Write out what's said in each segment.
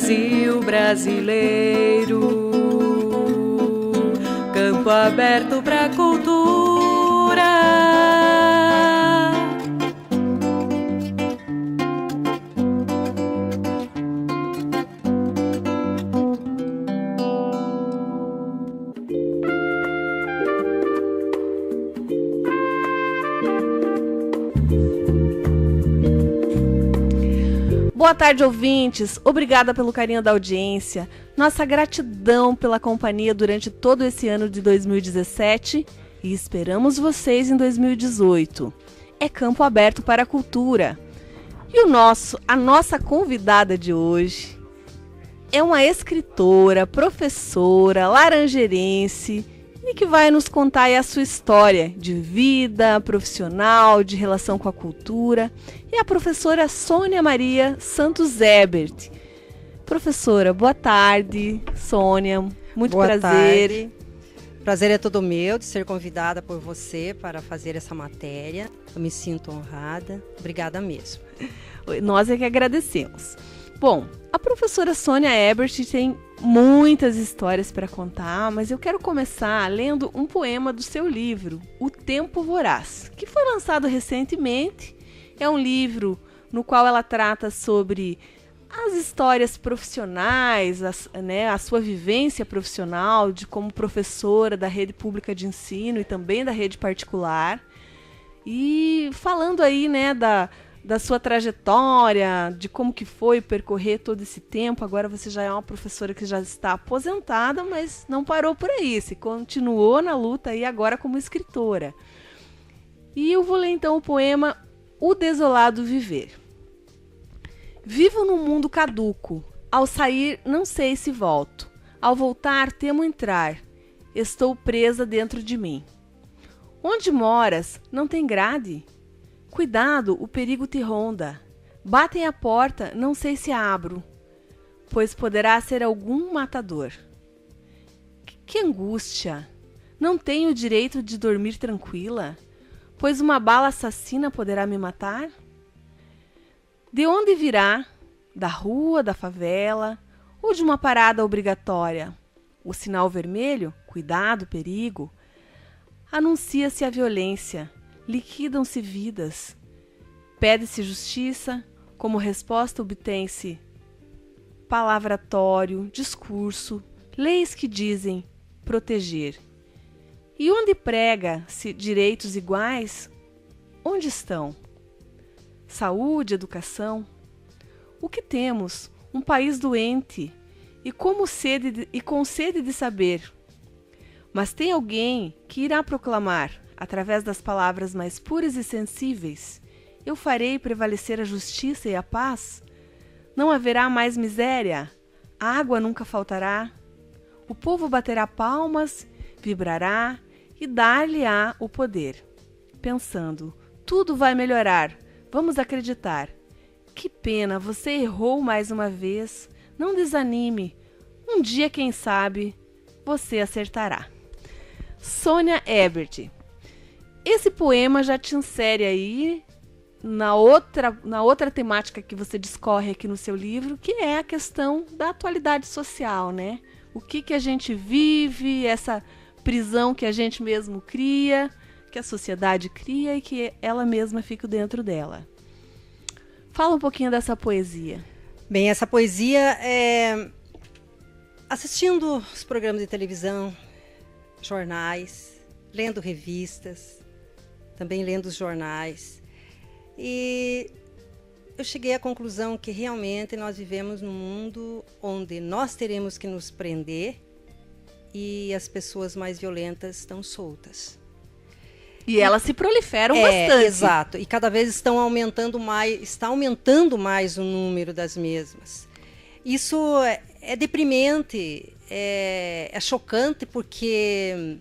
Brasil brasileiro, campo aberto pra cultura. Boa tarde, ouvintes. Obrigada pelo carinho da audiência. Nossa gratidão pela companhia durante todo esse ano de 2017 e esperamos vocês em 2018. É campo aberto para a cultura. E a nossa convidada de hoje é uma escritora, professora, laranjeirense e que vai nos contar aí a sua história de vida, profissional, de relação com a cultura. É a professora Sônia Maria Santos Ebert. Professora, boa tarde. Sônia, muito boa prazer. Tarde. Prazer é todo meu de ser convidada por você para fazer essa matéria. Eu me sinto honrada. Obrigada mesmo. Nós é que agradecemos. Bom, a professora Sônia Ebert tem muitas histórias para contar, mas eu quero começar lendo um poema do seu livro, O Tempo Voraz, que foi lançado recentemente. É um livro no qual ela trata sobre as histórias profissionais, a sua vivência profissional, de como professora da rede pública de ensino e também da rede particular. E falando aí, da sua trajetória, de como que foi percorrer todo esse tempo. Agora você já é uma professora que já está aposentada, mas não parou por aí, se continuou na luta aí agora como escritora. E eu vou ler então o poema O Desolado Viver. Vivo num mundo caduco, ao sair não sei se volto, ao voltar temo entrar, estou presa dentro de mim. Onde moras não tem grade? Cuidado, o perigo te ronda. Batem a porta, não sei se abro, pois poderá ser algum matador. Que angústia! Não tenho o direito de dormir tranquila, pois uma bala assassina poderá me matar? De onde virá? Da rua, da favela ou de uma parada obrigatória? O sinal vermelho, cuidado, perigo. Anuncia-se a violência. Liquidam-se vidas, pede-se justiça, como resposta obtém-se palavratório, discurso, leis que dizem proteger. E onde prega-se direitos iguais, onde estão? Saúde, educação? O que temos? Um país doente e com sede de saber. Mas tem alguém que irá proclamar, através das palavras mais puras e sensíveis, eu farei prevalecer a justiça e a paz? Não haverá mais miséria? A água nunca faltará? O povo baterá palmas, vibrará e dar-lhe-á o poder. Pensando, tudo vai melhorar, vamos acreditar. Que pena, você errou mais uma vez. Não desanime, um dia, quem sabe, você acertará. Sônia Ebert. Esse poema já te insere aí na outra temática que você discorre aqui no seu livro, que é a questão da atualidade social, né? O que a gente vive, essa prisão que a gente mesmo cria, que a sociedade cria e que ela mesma fica dentro dela. Fala um pouquinho dessa poesia. Bem, essa poesia é assistindo os programas de televisão, jornais, lendo revistas, também lendo os jornais. E eu cheguei à conclusão que realmente nós vivemos num mundo onde nós teremos que nos prender e as pessoas mais violentas estão soltas. E elas se proliferam bastante. Exato. E cada vez está aumentando mais o número das mesmas. Isso é deprimente, é chocante, porque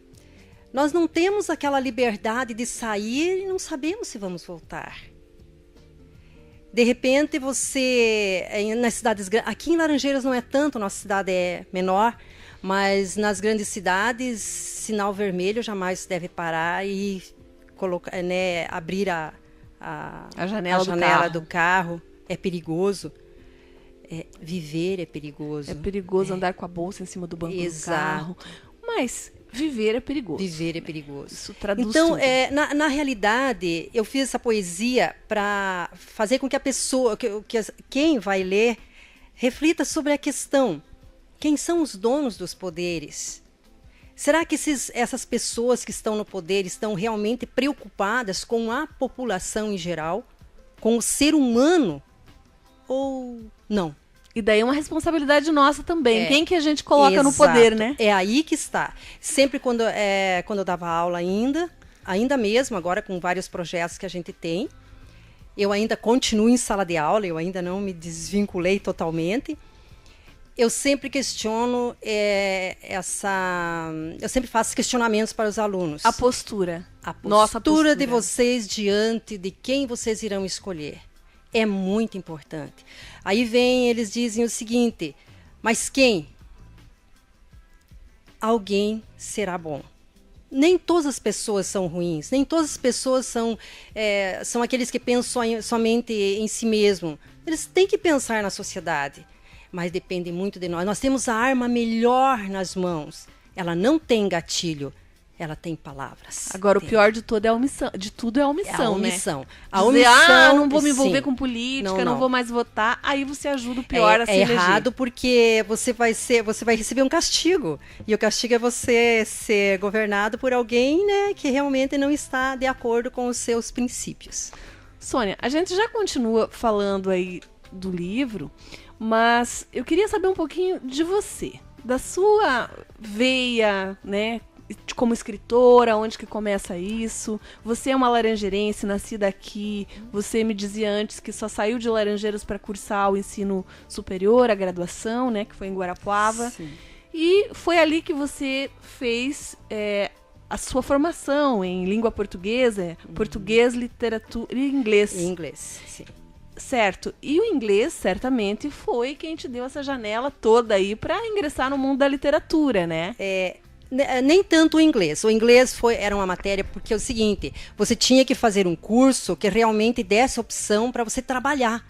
nós não temos aquela liberdade de sair e não sabemos se vamos voltar. De repente você, nas cidades grandes, aqui em Laranjeiras não é tanto, nossa cidade é menor, mas nas grandes cidades, sinal vermelho jamais deve parar e colocar, abrir a janela do carro. É perigoso. Viver é perigoso. É perigoso andar com a bolsa em cima do banco do carro. Mas viver é perigoso. Viver é perigoso. Isso traduz então, tudo. na realidade, eu fiz essa poesia para fazer com que a pessoa, quem vai ler, reflita sobre a questão. Quem são os donos dos poderes? Será que essas pessoas que estão no poder estão realmente preocupadas com a população em geral? Com o ser humano? Ou não? E daí é uma responsabilidade nossa também. Quem que a gente coloca no poder, né? É aí que está. Sempre quando eu dava aula ainda mesmo, agora com vários projetos que a gente tem, eu ainda continuo em sala de aula, eu ainda não me desvinculei totalmente. Eu sempre questiono eu sempre faço questionamentos para os alunos. A postura. Nossa postura de vocês diante de quem vocês irão escolher. É muito importante. Aí eles dizem o seguinte, mas quem? Alguém será bom. Nem todas as pessoas são ruins, nem todas as pessoas são aqueles que pensam somente em si mesmo. Eles têm que pensar na sociedade, mas depende muito de nós. Nós temos a arma melhor nas mãos. Ela não tem gatilho. Ela tem palavras. Agora, o pior de tudo é a omissão. De tudo é a omissão, a omissão. Né? A omissão, não vou me envolver com política, não vou mais votar. Aí você ajuda o pior a se eleger. É errado porque você vai receber um castigo. E o castigo é você ser governado por alguém, né, que realmente não está de acordo com os seus princípios. Sônia, a gente já continua falando aí do livro, mas eu queria saber um pouquinho de você, da sua veia, né, como escritora, onde que começa isso? Você é uma laranjeirense, nascida aqui. Você me dizia antes que só saiu de Laranjeiras para cursar o ensino superior, a graduação, né, que foi em Guarapuava. Sim. E foi ali que você fez a sua formação em língua portuguesa, português, literatura e inglês. Em inglês, sim. Certo. E o inglês, certamente, foi quem te deu essa janela toda aí para ingressar no mundo da literatura, né? Nem tanto o inglês. O inglês era uma matéria porque é o seguinte, você tinha que fazer um curso que realmente desse opção para você trabalhar.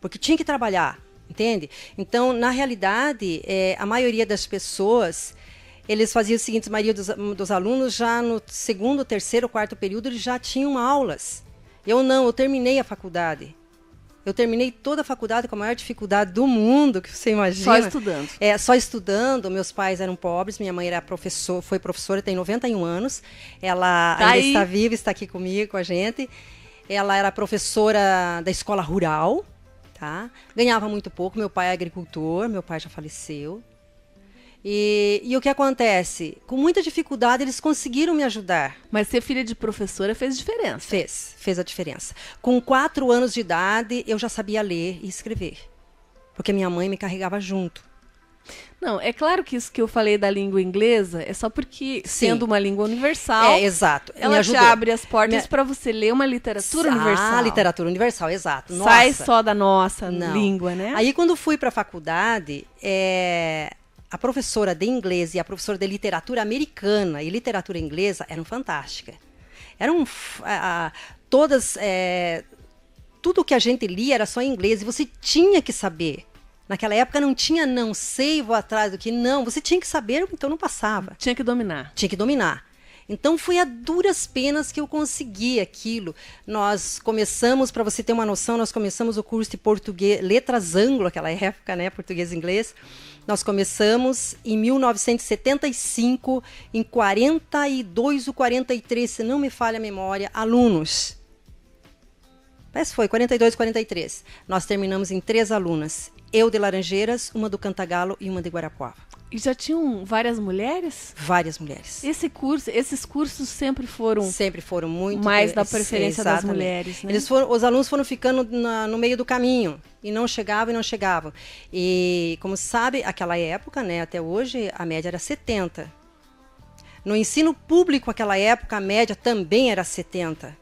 Porque tinha que trabalhar, entende? Então, na realidade, a maioria das pessoas, eles faziam o seguinte, a maioria dos alunos já no segundo, terceiro, quarto período, eles já tinham aulas. Eu não, eu terminei a faculdade. Eu terminei toda a faculdade com a maior dificuldade do mundo, que você imagina. Só estudando. Só estudando. Meus pais eram pobres, minha mãe foi professora, tem 91 anos. Ela ainda está viva, está aqui comigo, com a gente. Ela era professora da escola rural, tá? Ganhava muito pouco, meu pai é agricultor, meu pai já faleceu. E o que acontece? Com muita dificuldade, eles conseguiram me ajudar. Mas ser filha de professora fez diferença. Fez a diferença. Com 4 anos de idade, eu já sabia ler e escrever. Porque minha mãe me carregava junto. Não, é claro que isso que eu falei da língua inglesa é só porque, sendo uma língua universal, exato. Ela te abre as portas para você ler uma literatura universal. Ah, literatura universal, exato. Sai só da nossa língua, né? Aí, quando fui para a faculdade, a professora de inglês e a professora de literatura americana e literatura inglesa eram fantásticas. Eram todas... tudo que a gente lia era só em inglês e você tinha que saber. Naquela época não tinha não sei, vou atrás do que não. Você tinha que saber, então não passava. Tinha que dominar. Tinha que dominar. Então foi a duras penas que eu consegui aquilo. Nós começamos, para você ter uma noção, nós começamos o curso de português, letras anglo, naquela época, né, português e inglês. Nós começamos em 1975, em 42 ou 43, se não me falha a memória, alunos. Parece que foi 42, 43. Nós terminamos em 3 alunas. Eu de Laranjeiras, uma do Cantagalo e uma de Guarapuava. E já tinham várias mulheres? Várias mulheres. Esses cursos sempre foram muito mais da preferência das mulheres, né? Os alunos foram ficando no meio do caminho e não chegavam. E como sabe, aquela época, né, até hoje, a média era 70. No ensino público, naquela época, a média também era 70.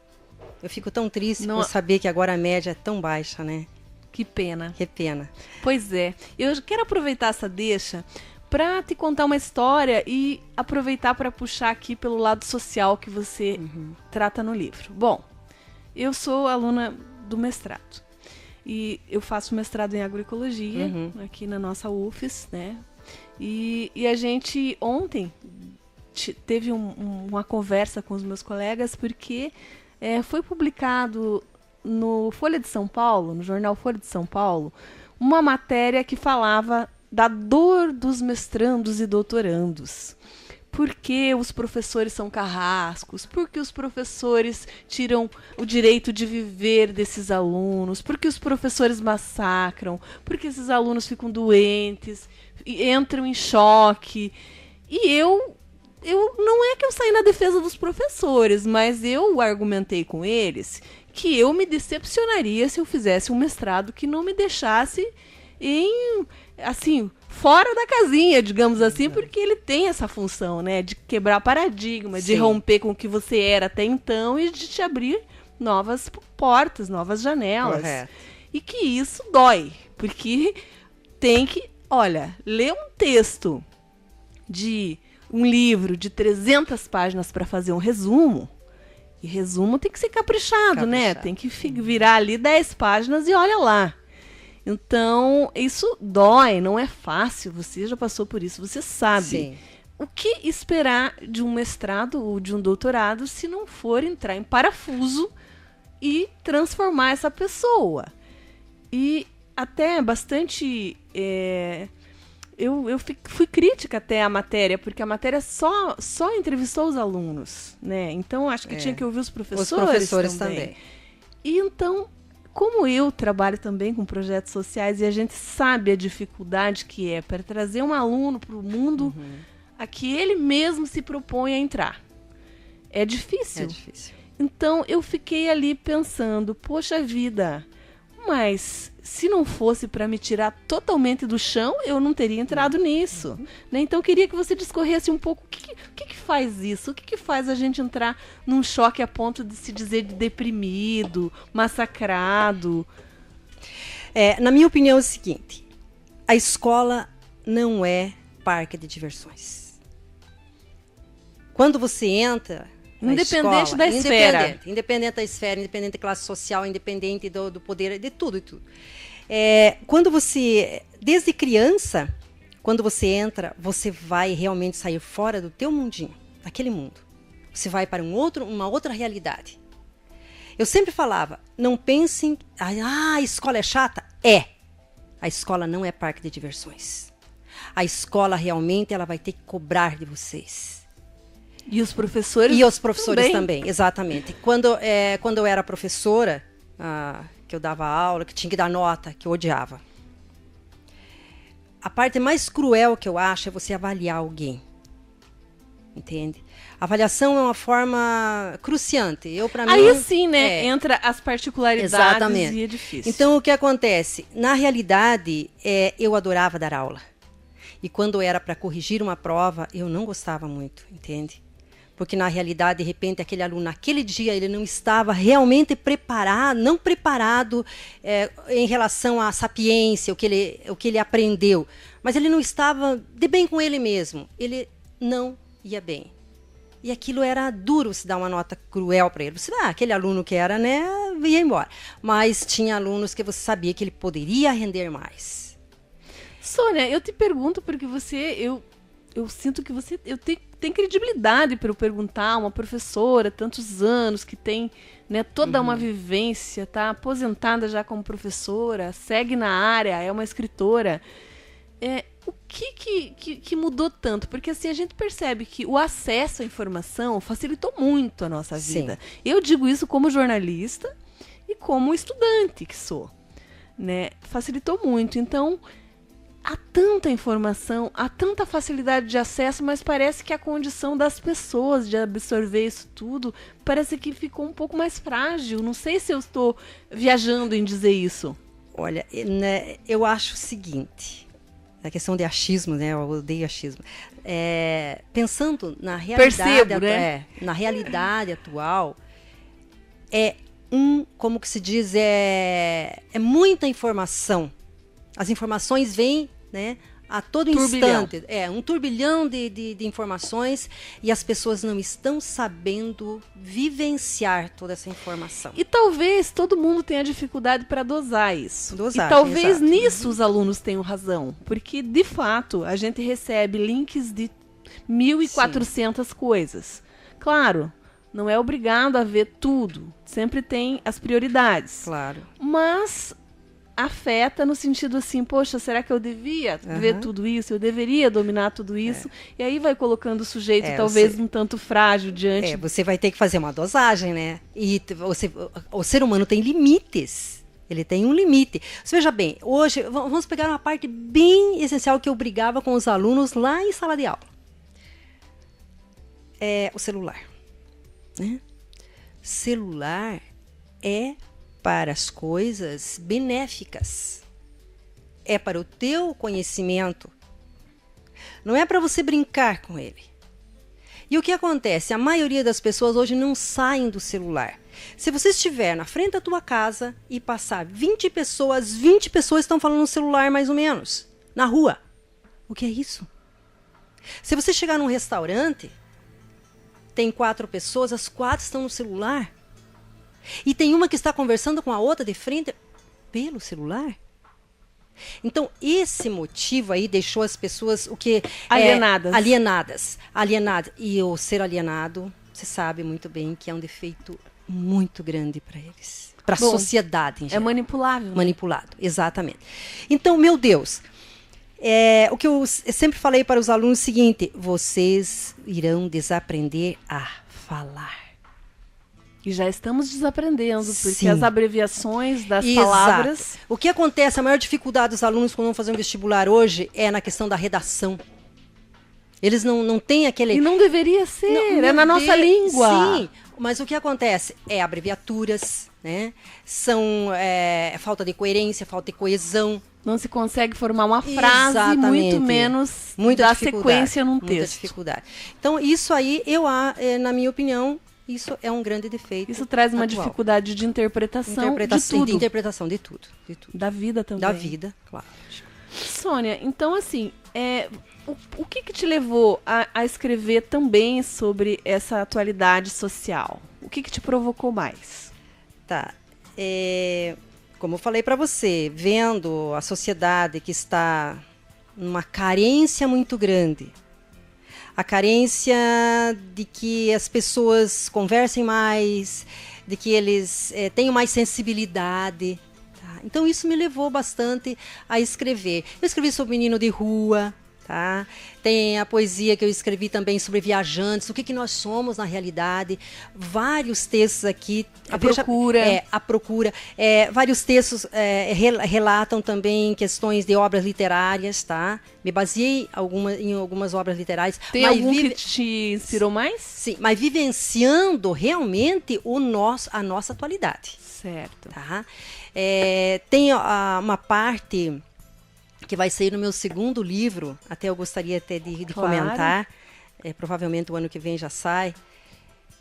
Eu fico tão triste por saber que agora a média é tão baixa, né? Que pena. Que pena. Pois é. Eu quero aproveitar essa deixa para te contar uma história e aproveitar para puxar aqui pelo lado social que você trata no livro. Bom, eu sou aluna do mestrado. E eu faço mestrado em agroecologia aqui na nossa UFES, né? E a gente ontem teve uma conversa com os meus colegas porque foi publicado no Folha de São Paulo, no jornal Folha de São Paulo, uma matéria que falava da dor dos mestrandos e doutorandos. Por que os professores são carrascos? Por que os professores tiram o direito de viver desses alunos? Por que os professores massacram? Por que esses alunos ficam doentes, entram em choque? E eu não é que eu saí na defesa dos professores, mas eu argumentei com eles que eu me decepcionaria se eu fizesse um mestrado que não me deixasse fora da casinha, digamos assim, porque ele tem essa função, né, de quebrar paradigma, de romper com o que você era até então e de te abrir novas portas, novas janelas. Correto. E que isso dói, porque tem que, ler um texto de um livro de 300 páginas para fazer um resumo, e resumo tem que ser caprichado, né? Tem que virar ali 10 páginas e olha lá. Então, isso dói, não é fácil. Você já passou por isso, você sabe. Sim. O que esperar de um mestrado ou de um doutorado se não for entrar em parafuso e transformar essa pessoa? E até bastante... Eu fui crítica até à matéria, porque a matéria só entrevistou os alunos, né? Então, acho que tinha que ouvir os professores também. E então... Como eu trabalho também com projetos sociais e a gente sabe a dificuldade que é para trazer um aluno para o mundo a que ele mesmo se propõe a entrar. É difícil. É difícil. Então eu fiquei ali pensando, poxa vida, mas se não fosse para me tirar totalmente do chão, eu não teria entrado nisso. Né? Então eu queria que você discorresse um pouco o que faz isso, o que faz a gente entrar num choque a ponto de se dizer deprimido, massacrado. Na minha opinião é o seguinte, a escola não é parque de diversões. Quando você entra... Independente da esfera. Independente da esfera, independente da classe social, independente do poder, de tudo e tudo. Quando você, desde criança, quando você entra, você vai realmente sair fora do teu mundinho, daquele mundo. Você vai para uma outra realidade. Eu sempre falava, não pensem, a escola é chata? A escola não é parque de diversões. A escola realmente ela vai ter que cobrar de vocês. E os professores? E os professores também, exatamente. Quando eu era professora, que eu dava aula, que tinha que dar nota, que eu odiava. A parte mais cruel que eu acho é você avaliar alguém. Entende? A avaliação é uma forma cruciante. Aí sim, né? Entra as particularidades. Exatamente. E é difícil. Então, o que acontece? Na realidade, eu adorava dar aula. E quando era para corrigir uma prova, eu não gostava muito, entende? Porque, na realidade, de repente, aquele aluno, naquele dia, ele não estava realmente preparado, não preparado em relação à sapiência, o que ele aprendeu. Mas ele não estava de bem com ele mesmo. Ele não ia bem. E aquilo era duro, se dar uma nota cruel para ele. Você aquele aluno que era, né, ia embora. Mas tinha alunos que você sabia que ele poderia render mais. Sônia, eu te pergunto porque eu sinto que você tem credibilidade para eu perguntar, uma professora, tantos anos, que tem, né, toda uma vivência, está aposentada já como professora, segue na área, é uma escritora. O que mudou tanto? Porque assim, a gente percebe que o acesso à informação facilitou muito a nossa vida. Sim. Eu digo isso como jornalista e como estudante que sou. Né? Facilitou muito. Então, há tanta informação, há tanta facilidade de acesso, mas parece que a condição das pessoas de absorver isso tudo parece que ficou um pouco mais frágil. Não sei se eu estou viajando em dizer isso. Olha, né, eu acho o seguinte, a questão de achismo, né? Eu odeio achismo. Pensando na realidade, na realidade atual, como que se diz, é muita informação. As informações vêm, né, a todo instante. É um turbilhão de informações e as pessoas não estão sabendo vivenciar toda essa informação. E talvez todo mundo tenha dificuldade para dosar isso. Dosagem, e talvez exato. nisso os alunos tenham razão. Porque, de fato, a gente recebe links de 1.400 coisas. Claro, não é obrigado a ver tudo. Sempre tem as prioridades. Claro. Mas afeta no sentido assim, poxa, será que eu devia ver tudo isso? Eu deveria dominar tudo isso? E aí vai colocando o sujeito talvez um tanto frágil diante. Você vai ter que fazer uma dosagem, né? E o ser humano tem limites. Ele tem um limite. Você veja bem, hoje, vamos pegar uma parte bem essencial que eu brigava com os alunos lá em sala de aula. É o celular. Né? Celular é para as coisas benéficas. É para o teu conhecimento. Não é para você brincar com ele. E o que acontece? A maioria das pessoas hoje não saem do celular. Se você estiver na frente da tua casa e passar 20 pessoas estão falando no celular mais ou menos, na rua. O que é isso? Se você chegar num restaurante, tem 4 pessoas, as 4 estão no celular. E tem uma que está conversando com a outra de frente pelo celular. Então, esse motivo aí deixou as pessoas alienadas. E o ser alienado, você sabe muito bem que é um defeito muito grande para eles. Para a sociedade em geral. É manipulável. Manipulado, exatamente. Então, meu Deus, o que eu sempre falei para os alunos é o seguinte: vocês irão desaprender a falar. E já estamos desaprendendo, porque Sim. as abreviações das palavras... O que acontece, a maior dificuldade dos alunos quando vão fazer um vestibular hoje é na questão da redação. Eles não têm aquele... E não deveria ser, é na nossa língua. Sim, mas o que acontece é abreviaturas, né? São falta de coerência, falta de coesão. Não se consegue formar uma frase, Exatamente. muito menos Muita dar dificuldade, sequência num muita texto. dificuldade. Então, isso aí, na minha opinião, isso é um grande defeito. Isso traz uma atual. dificuldade de interpretação de tudo. De interpretação de tudo. Da vida também. Da vida, claro. Sônia, então assim, o que te levou a escrever também sobre essa atualidade social? O que te provocou mais? Tá. Como eu falei para você, vendo a sociedade que está numa carência muito grande, a carência de que as pessoas conversem mais, de que eles tenham mais sensibilidade. Tá? Então, isso me levou bastante a escrever. Eu escrevi sobre menino de rua, tá? Tem a poesia que eu escrevi também sobre viajantes, o que nós somos na realidade. Vários textos aqui. A procura. Vários textos relatam também questões de obras literárias, tá? Me baseei em algumas obras literárias. Tem algum que te inspirou mais? Sim, mas vivenciando realmente a nossa atualidade. Certo. Tá? Tem uma parte que vai sair no meu segundo livro, até eu gostaria até de comentar, provavelmente o ano que vem já sai,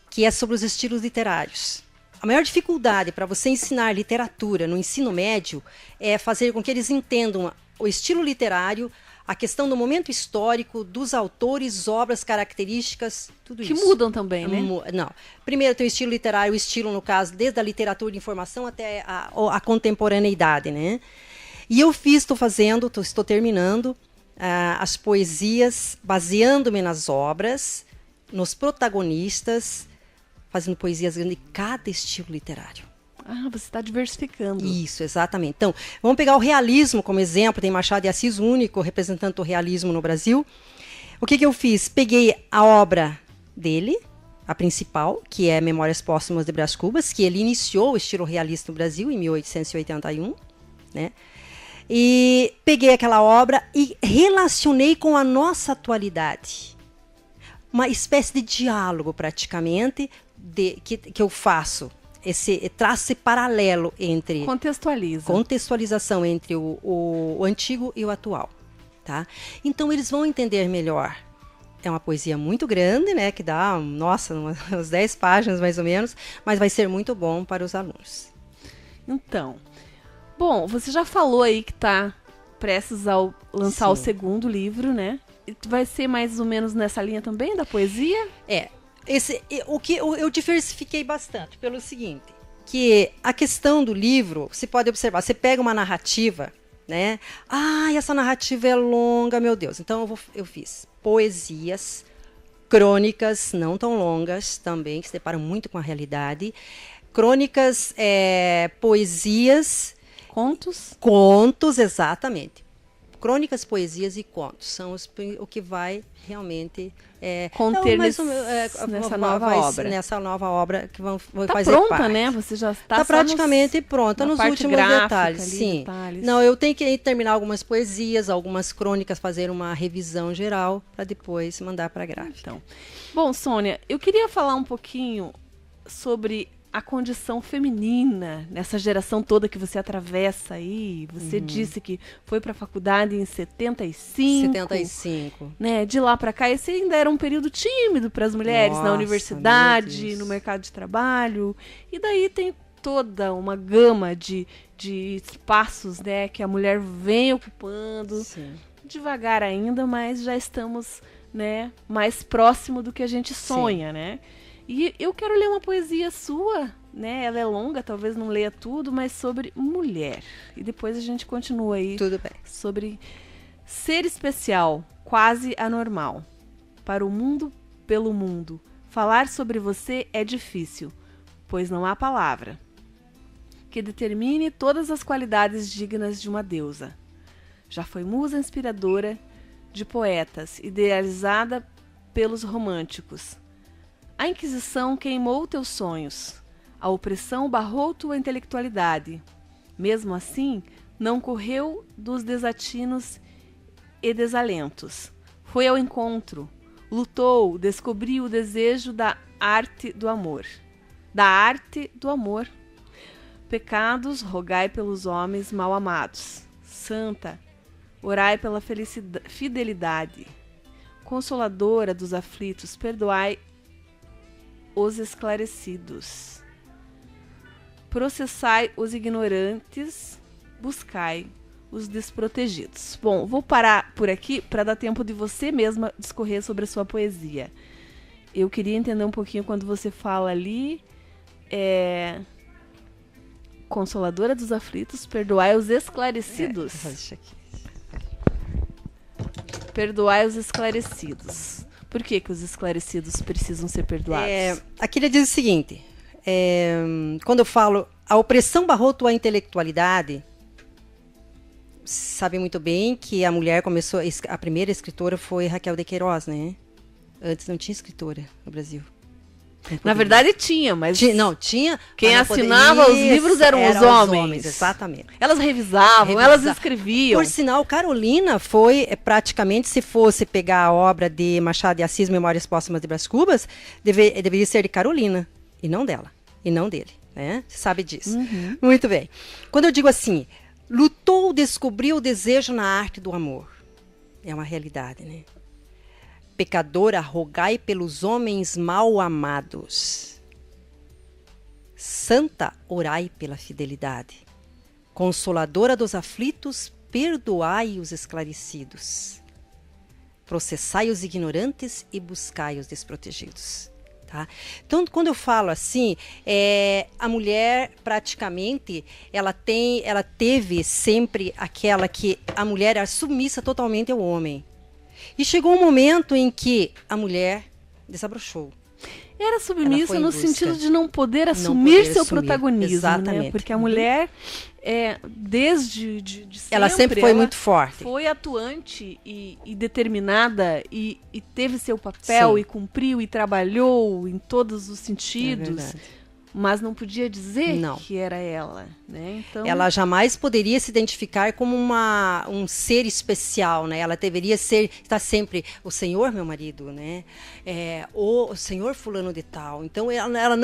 que é sobre os estilos literários. A maior dificuldade para você ensinar literatura no ensino médio é fazer com que eles entendam o estilo literário, a questão do momento histórico, dos autores, obras, características, tudo isso. Que mudam também, né? Não. Primeiro tem o estilo literário, o estilo, no caso, desde a literatura de informação até a contemporaneidade, né? E eu estou terminando as poesias, baseando-me nas obras, nos protagonistas, fazendo poesias de cada estilo literário. Ah, você está diversificando. Isso, exatamente. Então, vamos pegar o realismo como exemplo, tem Machado de Assis, único representante do realismo no Brasil. O que eu fiz? Peguei a obra dele, a principal, que é Memórias Póstumas de Brás Cubas, que ele iniciou o estilo realista no Brasil em 1881, né? E peguei aquela obra e relacionei com a nossa atualidade. Uma espécie de diálogo, praticamente, que eu faço. Traço paralelo entre... Contextualização entre o antigo e o atual. Tá? Então, eles vão entender melhor. É uma poesia muito grande, né? Que dá, umas 10 páginas, mais ou menos. Mas vai ser muito bom para os alunos. Então... Bom, você já falou aí que está prestes a lançar o Sim. segundo livro, né? E vai ser mais ou menos nessa linha também, da poesia? Eu diversifiquei bastante pelo seguinte, que a questão do livro, você pode observar, você pega uma narrativa, né? Essa narrativa é longa, meu Deus. Então eu fiz poesias, crônicas não tão longas também, que se deparam muito com a realidade, crônicas, poesias, contos, exatamente. Crônicas, poesias e contos são o que vai realmente conter mais ou menos, nessa nova obra. Nessa nova obra que vai Tá fazer pronta, parte. né? Você já está Tá praticamente pronta na nos parte últimos gráfica detalhes. ali, Sim. detalhes. Não, eu tenho que terminar algumas poesias, algumas crônicas, fazer uma revisão geral para depois mandar para a gráfica. Então, bom, Sônia, eu queria falar um pouquinho sobre a condição feminina nessa geração toda que você atravessa aí. Você disse que foi para a faculdade em 75. 75. Né? De lá para cá, esse ainda era um período tímido para as mulheres na Nossa, universidade, meu Deus. no mercado de trabalho. E daí tem toda uma gama de espaços, né, que a mulher vem ocupando. Sim. Devagar ainda, mas já estamos, né, mais próximo do que a gente sonha, né? E eu quero ler uma poesia sua, né? Ela é longa, talvez não leia tudo, mas sobre mulher. E depois a gente continua aí Tudo bem. sobre ser especial, quase anormal. Para o mundo, pelo mundo, falar sobre você é difícil, pois não há palavra que determine todas as qualidades dignas de uma deusa. Já foi musa inspiradora de poetas, idealizada pelos românticos. A Inquisição queimou teus sonhos. A opressão barrou tua intelectualidade. Mesmo assim, não correu dos desatinos e desalentos. Foi ao encontro, lutou, descobriu o desejo da arte do amor. Da arte do amor. Pecados, rogai pelos homens mal amados. Santa, orai pela fidelidade. Consoladora dos aflitos, perdoai os esclarecidos. Processai os ignorantes, buscai os desprotegidos. Bom, vou parar por aqui para dar tempo de você mesma discorrer sobre a sua poesia. Eu queria entender um pouquinho quando você fala ali, Consoladora dos aflitos, perdoai os esclarecidos. Perdoai os esclarecidos. Por que os esclarecidos precisam ser perdoados? Aqui ele diz o seguinte, quando eu falo a opressão barrou tua intelectualidade, sabe muito bem que a mulher começou, a primeira escritora foi Raquel de Queiroz, né? Antes não tinha escritora no Brasil. Na verdade tinha, mas não tinha. Quem assinava os livros eram os homens. Exatamente. Elas revisavam, elas escreviam. Por sinal, Carolina foi praticamente, se fosse pegar a obra de Machado de Assis, Memórias Póstumas de Brás Cubas, deveria ser de Carolina, e não dela, e não dele, né? Você sabe disso. Uhum. Muito bem. Quando eu digo assim, lutou, descobriu o desejo na arte do amor. É uma realidade, né? Pecadora, rogai pelos homens mal amados. Santa, orai pela fidelidade. Consoladora dos aflitos, perdoai os esclarecidos. Processai os ignorantes e buscai os desprotegidos. Tá? Então, quando eu falo assim, a mulher praticamente, ela teve sempre aquela que a mulher era submissa totalmente ao homem. E chegou um momento em que a mulher desabrochou. Era submissa no sentido de não poder assumir seu protagonismo. Exatamente. Né? Porque a mulher, desde sempre, ela sempre foi muito forte. Foi atuante e determinada e teve seu papel. Sim. E cumpriu e trabalhou em todos os sentidos. Mas não podia dizer que era ela, né? Então... Ela jamais poderia se identificar como um ser especial, né? Ela deveria estar sempre o Senhor, meu marido, né? O Senhor fulano de tal. Então ela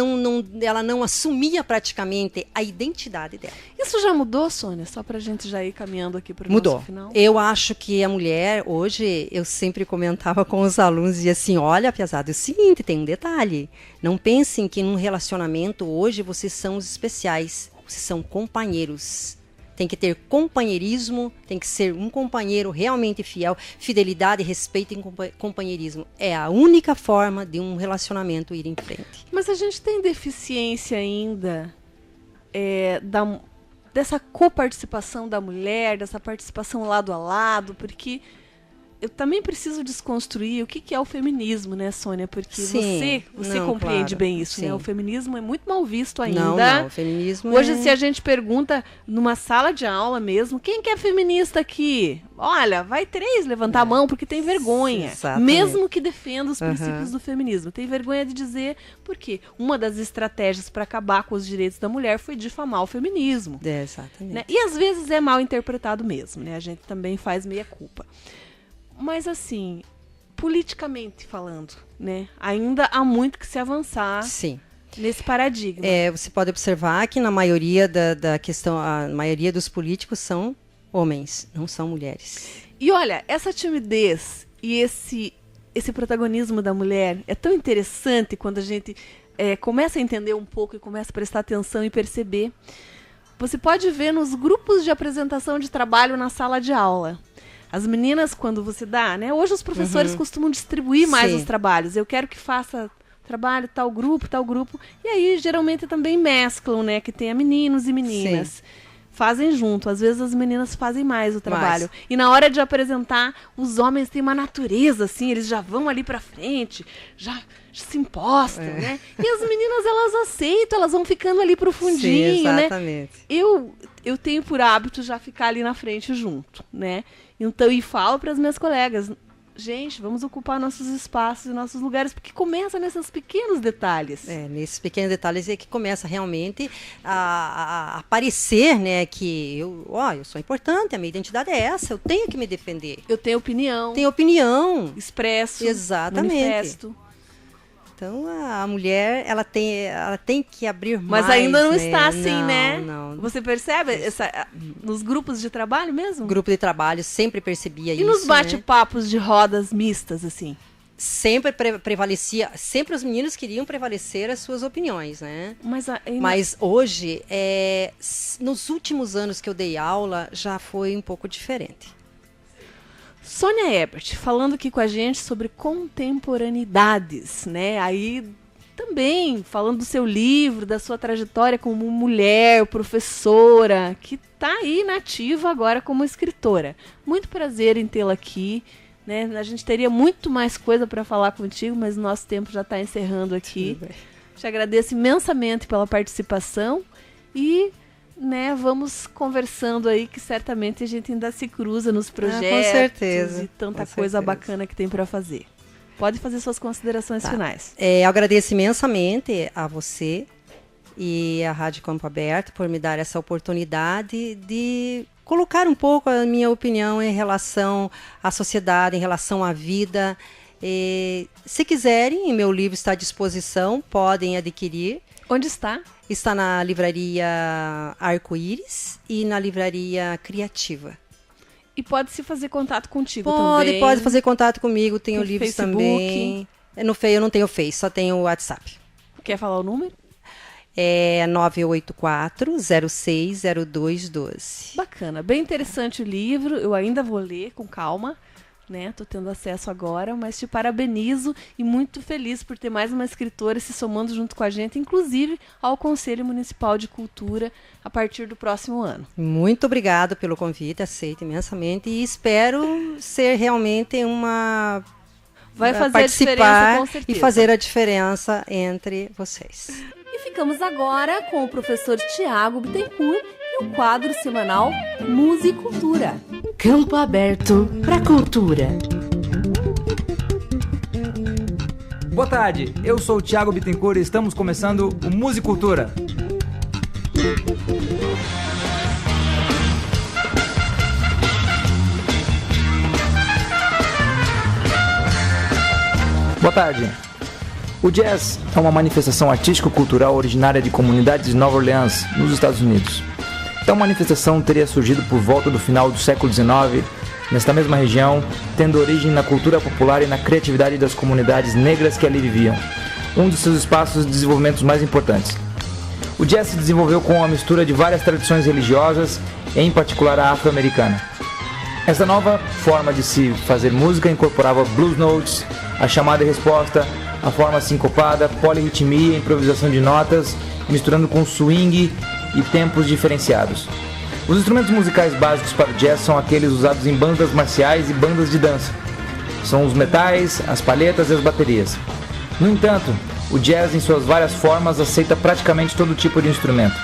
não assumia praticamente a identidade dela. Isso já mudou, Sônia? Só pra gente já ir caminhando aqui para o nosso final. Eu acho que a mulher, hoje, eu sempre comentava com os alunos, dizia assim, olha, piazada, é o seguinte, tem um detalhe. Não pensem que num relacionamento hoje vocês são os especiais, vocês são companheiros. tem que ter companheirismo, tem que ser um companheiro realmente fiel, fidelidade, respeito e companheirismo. É a única forma de um relacionamento ir em frente. Mas a gente tem deficiência ainda dessa coparticipação da mulher, dessa participação lado a lado, porque eu também preciso desconstruir o que é o feminismo, né, Sônia? Porque você compreende bem isso, né? O feminismo é muito mal visto ainda. Não, o feminismo hoje, se a gente pergunta numa sala de aula mesmo, quem que é feminista aqui? Olha, vai 3 levantar a mão porque tem vergonha. Exatamente. Mesmo que defenda os princípios do feminismo. Tem vergonha de dizer porque uma das estratégias para acabar com os direitos da mulher foi difamar o feminismo. Exatamente. Né? E às vezes é mal interpretado mesmo, né? A gente também faz meia culpa. Mas assim, politicamente falando, né? Ainda há muito que se avançar nesse paradigma. Você pode observar que na maioria da questão, a maioria dos políticos são homens, não são mulheres. E olha, essa timidez e esse protagonismo da mulher é tão interessante quando a gente começa a entender um pouco e começa a prestar atenção e perceber. Você pode ver nos grupos de apresentação de trabalho na sala de aula. As meninas, quando você dá, né? Hoje os professores costumam distribuir mais os trabalhos. Eu quero que faça trabalho tal grupo. E aí, geralmente, também mesclam, né? Que tenha meninos e meninas. Sim. Fazem junto. Às vezes, as meninas fazem mais o trabalho. E na hora de apresentar, os homens têm uma natureza, assim. Eles já vão ali pra frente, já se impostam, né? E as meninas, elas aceitam, elas vão ficando ali pro fundinho, sim, exatamente. Né? Eu tenho por hábito já ficar ali na frente junto, né? Então, e falo para as minhas colegas, gente, vamos ocupar nossos espaços e nossos lugares, porque começa nesses pequenos detalhes. Nesses pequenos detalhes é que começa realmente a aparecer, né, que eu sou importante, a minha identidade é essa, eu tenho que me defender. Eu tenho opinião. Tenho opinião. Expresso. Exatamente. Manifesto. Então, a mulher, ela tem que abrir mais. Mas ainda não né? está assim, né? Não. Você percebe nos grupos de trabalho mesmo? Grupo de trabalho, sempre percebia isso. E nos bate-papos de rodas mistas, assim? Sempre prevalecia, sempre os meninos queriam prevalecer as suas opiniões, né? Mas hoje, nos últimos anos que eu dei aula, já foi um pouco diferente. Sônia Ebert, falando aqui com a gente sobre contemporaneidades, né? Aí também falando do seu livro, da sua trajetória como mulher, professora, que está aí nativa agora como escritora. Muito prazer em tê-la aqui, né? A gente teria muito mais coisa para falar contigo, mas o nosso tempo já está encerrando aqui. Te agradeço imensamente pela participação e... né, vamos conversando aí que certamente a gente ainda se cruza nos projetos com certeza, e tanta coisa bacana que tem para fazer. Pode fazer suas considerações finais. Eu agradeço imensamente a você e a Rádio Campo Aberto por me dar essa oportunidade de colocar um pouco a minha opinião em relação à sociedade, em relação à vida. Se quiserem, meu livro está à disposição, podem adquirir. Onde está? Está na livraria Arco-Íris e na livraria Criativa. E pode-se fazer contato contigo também? Pode fazer contato comigo, tenho livros Facebook. também. Eu não tenho Face, só tenho o WhatsApp. Quer falar o número? É 984-060212. Bacana, bem interessante o livro, eu ainda vou ler com calma. Né? Tô tendo acesso agora, mas te parabenizo e muito feliz por ter mais uma escritora se somando junto com a gente, inclusive ao Conselho Municipal de Cultura a partir do próximo ano. Muito obrigada pelo convite, aceito imensamente e espero ser realmente uma... Vai fazer a diferença, com certeza. E fazer a diferença entre vocês. E ficamos agora com o professor Tiago Bittencourt e o quadro semanal Musicultura. Campo aberto para cultura. Boa tarde, eu sou o Tiago Bittencourt e estamos começando o Musicultura. Boa tarde. O jazz é uma manifestação artístico-cultural originária de comunidades de Nova Orleans, nos Estados Unidos. Tal manifestação teria surgido por volta do final do século XIX, nesta mesma região, tendo origem na cultura popular e na criatividade das comunidades negras que ali viviam, um de seus espaços de desenvolvimento mais importantes. O jazz se desenvolveu com a mistura de várias tradições religiosas, em particular a afro-americana. Essa nova forma de se fazer música incorporava blues notes, a chamada e resposta, a forma sincopada, polirritmia, improvisação de notas, misturando com swing e tempos diferenciados. Os instrumentos musicais básicos para o jazz são aqueles usados em bandas marciais e bandas de dança. São os metais, as palhetas e as baterias. No entanto, o jazz, em suas várias formas, aceita praticamente todo tipo de instrumento.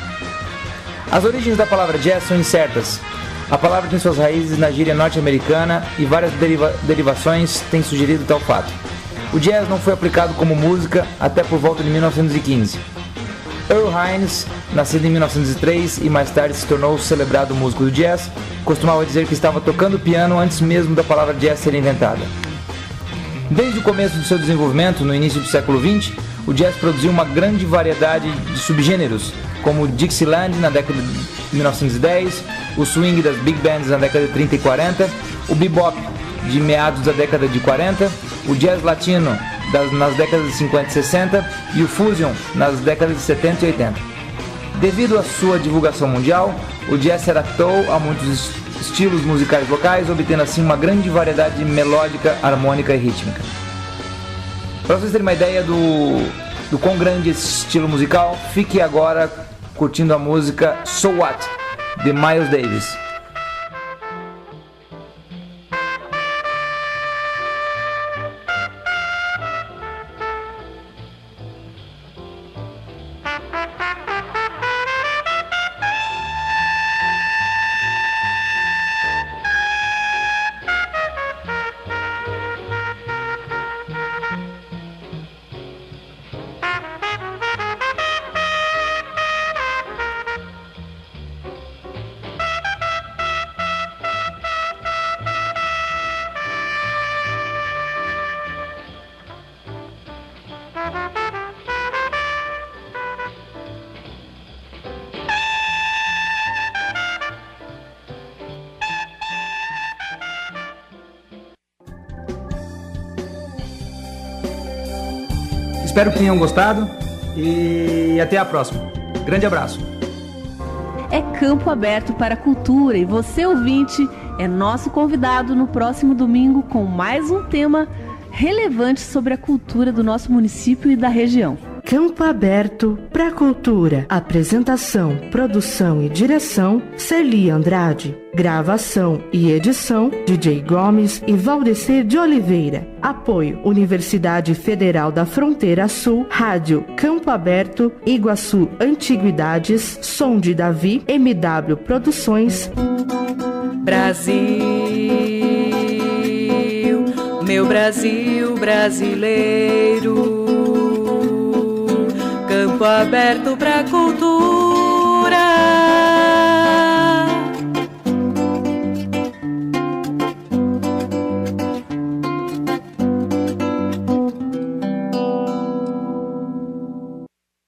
As origens da palavra jazz são incertas. A palavra tem suas raízes na gíria norte-americana e várias derivações têm sugerido tal fato. O jazz não foi aplicado como música até por volta de 1915. Earl Hines, nascido em 1903 e mais tarde se tornou o celebrado músico do jazz, costumava dizer que estava tocando piano antes mesmo da palavra jazz ser inventada. Desde o começo do seu desenvolvimento, no início do século XX, o jazz produziu uma grande variedade de subgêneros, como o Dixieland na década de 1910, o swing das big bands na década de 30 e 40, o bebop de meados da década de 40, o jazz latino nas décadas de 50 e 60 e o fusion nas décadas de 70 e 80. Devido à sua divulgação mundial, o jazz se adaptou a muitos estilos musicais locais, obtendo assim uma grande variedade melódica, harmônica e rítmica. Para vocês terem uma ideia do quão grande esse estilo musical, fique agora curtindo a música So What, de Miles Davis. Espero que tenham gostado e até a próxima. Grande abraço. É campo aberto para a cultura e você, ouvinte, é nosso convidado no próximo domingo com mais um tema relevante sobre a cultura do nosso município e da região. Campo Aberto para a Cultura. Apresentação, produção e direção, Celia Andrade. Gravação e edição, DJ Gomes e Valdecir de Oliveira. Apoio, Universidade Federal da Fronteira Sul, Rádio Campo Aberto, Iguaçu Antiguidades, Som de Davi, MW Produções. Brasil, meu Brasil brasileiro, campo aberto pra cultura.